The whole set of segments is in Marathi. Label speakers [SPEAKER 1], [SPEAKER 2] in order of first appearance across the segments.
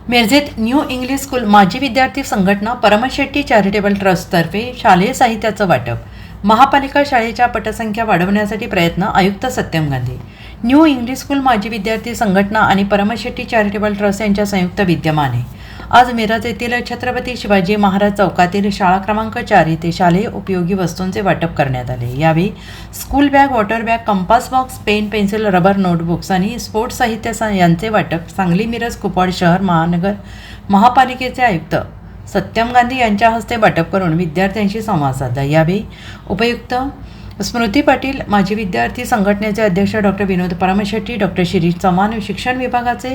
[SPEAKER 1] मिरजेत न्यू इंग्लिश स्कूल माजी विद्यार्थी संघटना परमशेट्टी चॅरिटेबल ट्रस्टतर्फे शालेय साहित्याचं वाटप. महापालिका शाळेच्या पटसंख्या वाढवण्यासाठी प्रयत्न. आयुक्त Satyam Gandhi. New English school माजी विद्यार्थी संघटना आणि परमशेट्टी चॅरिटेबल ट्रस्ट यांच्या संयुक्त विद्यमाने आज मिरज येथील छत्रपती शिवाजी महाराज चौकातील शाळा क्रमांक 4 येथे शालेय उपयोगी वस्तूंचे वाटप करण्यात आले. यावेळी school bag, water bag, compass box, pen, pencil, rubber, notebooks आणि स्पोर्ट्स साहित्य यांचे वाटप सांगली, मिरज, कुपवाड शहर महानगर महापालिकेचे आयुक्त सत्यम गांधी यांच्या हस्ते वाटप करून विद्यार्थ्यांशी संवाद साधला. यावेळी उपयुक्त स्मृती पाटील, माजी विद्यार्थी संघटनेचे अध्यक्ष डॉक्टर विनोद परमशेट्टी, डॉक्टर शिरीष चव्हाण, शिक्षण विभागाचे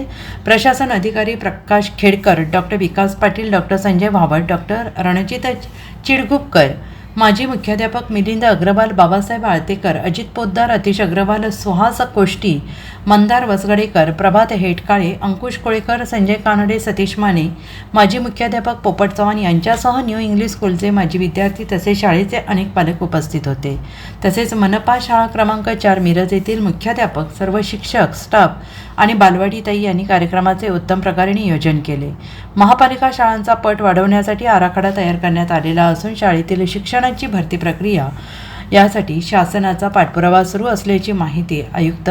[SPEAKER 1] प्रशासन अधिकारी प्रकाश खेडकर, डॉक्टर विकास पाटील, डॉक्टर संजय भावड, डॉक्टर रणजित चिडगुपकर, माजी मुख्याध्यापक मिलिंद अग्रवाल, बाबासाहेब आळतेकर, अजित पोद्दार, अतिश अग्रवाल, सुहास कोष्टी, मंदार वसगडेकर, प्रभात हेटकाळे, अंकुश कोळेकर, संजय कानडे, सतीश माने, माजी मुख्याध्यापक पोपट चव्हाण यांच्यासह न्यू इंग्लिश स्कूलचे माजी विद्यार्थी तसेच शाळेचे अनेक पालक उपस्थित होते. तसेच मनपा शाळा क्रमांक 4 मिरज येथील मुख्याध्यापक, सर्व शिक्षक, स्टाफ आणि बालवाडी ताई यांनी कार्यक्रमाचे उत्तम प्रकारे नियोजन केले. महापालिका शाळांचा पट वाढवण्यासाठी आराखडा तयार करण्यात आलेला असून शाळेतील शिक्षणाची भरती प्रक्रिया यासाठी शासनाचा पाठपुरावा सुरू असल्याची माहिती आयुक्त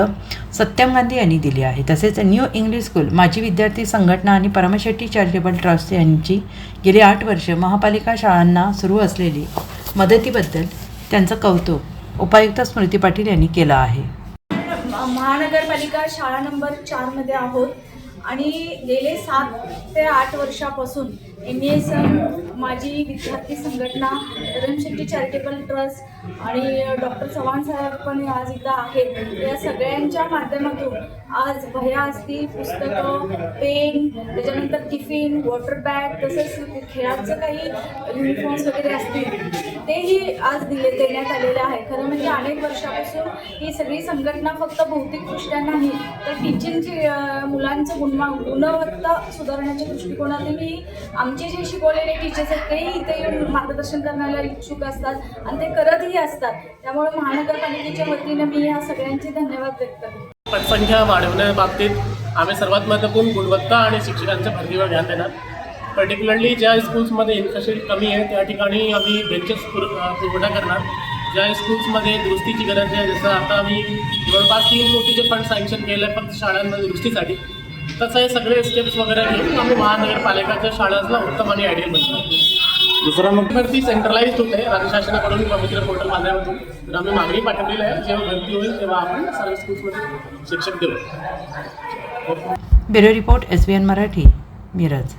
[SPEAKER 1] सत्यम गांधी यांनी दिली आहे. तसेच न्यू इंग्लिश स्कूल माजी विद्यार्थी संघटना आणि परमशेट्टी चॅरिटेबल ट्रस्ट यांची गेली 8 वर्षे महापालिका शाळांना सुरू असलेली मदतीबद्दल त्यांचं कौतुक उपायुक्त स्मृती पाटील यांनी केलं आहे.
[SPEAKER 2] महानगरपालिका शाळा नंबर 4 मध्ये आहोत आणि गेले 7 ते 8 वर्षापासून MES माजी विद्यार्थी संघटना, परमशेट्टी चॅरिटेबल ट्रस्ट आणि डॉक्टर चव्हाण साहेब पण आज इथं आहेत. या सगळ्यांच्या माध्यमातून आज वह्या असतील, पुस्तकं, पेन, त्याच्यानंतर टिफिन, वॉटर बॅग, तसंच खेळाचं काही युनिफॉर्म्स वगैरे असतील तेही आज देण्यात आलेले आहे. खरं म्हणजे अनेक वर्षापासून ही सगळी संघटना फक्त भौतिकदृष्ट्या नाही तर टीचिंगची मुलांचं गुणवत्ता सुधारण्याच्या दृष्टिकोनातून आमचे जे शिकवलेले टीचर्स आहेत ते इथे येऊन मार्गदर्शन करण्याला इच्छुक असतात आणि ते करतही असतात. त्यामुळे महानगरपालिकेच्या वतीने मी या सगळ्यांचे धन्यवाद व्यक्त करते.
[SPEAKER 3] पटसंख्या वाढवण्याबाबतीत आम्ही सर्वात महत्त्वपूर्ण गुणवत्ता आणि शिक्षकांच्या भरतीवर ध्यान देणार. पर्टिक्युलरली ज्या स्कूल्समध्ये इन्फ्रास्ट्रक्चर कमी आहे त्या ठिकाणी आम्ही बेंचेस पुरवठा करणार. ज्या स्कूल्समध्ये दुरुस्तीची गरज आहे, जसं आता आम्मी जवळपास 3 कोटीचे फंड सँक्शन केले आहे फक्त शाळांमध्ये दुरुस्तीसाठी, तसं हे सगळे स्टेप्स वगैरे घेऊन आम्ही महानगरपालिकाच्या शाळांना उत्तम आणि आयडियल बनतो. दुसरा मग भरती सेंट्रलाइज्ड होते राज्य शासनाकडून पवित्र पोर्टल माध्यमातून. तर आम्ही मागणी पाठवलेली आहे, जेव्हा भरती होईल तेव्हा आपण सर्व स्कूल्समध्ये शिक्षक देऊ.
[SPEAKER 1] Bureau report SBN Marathi, Miraj.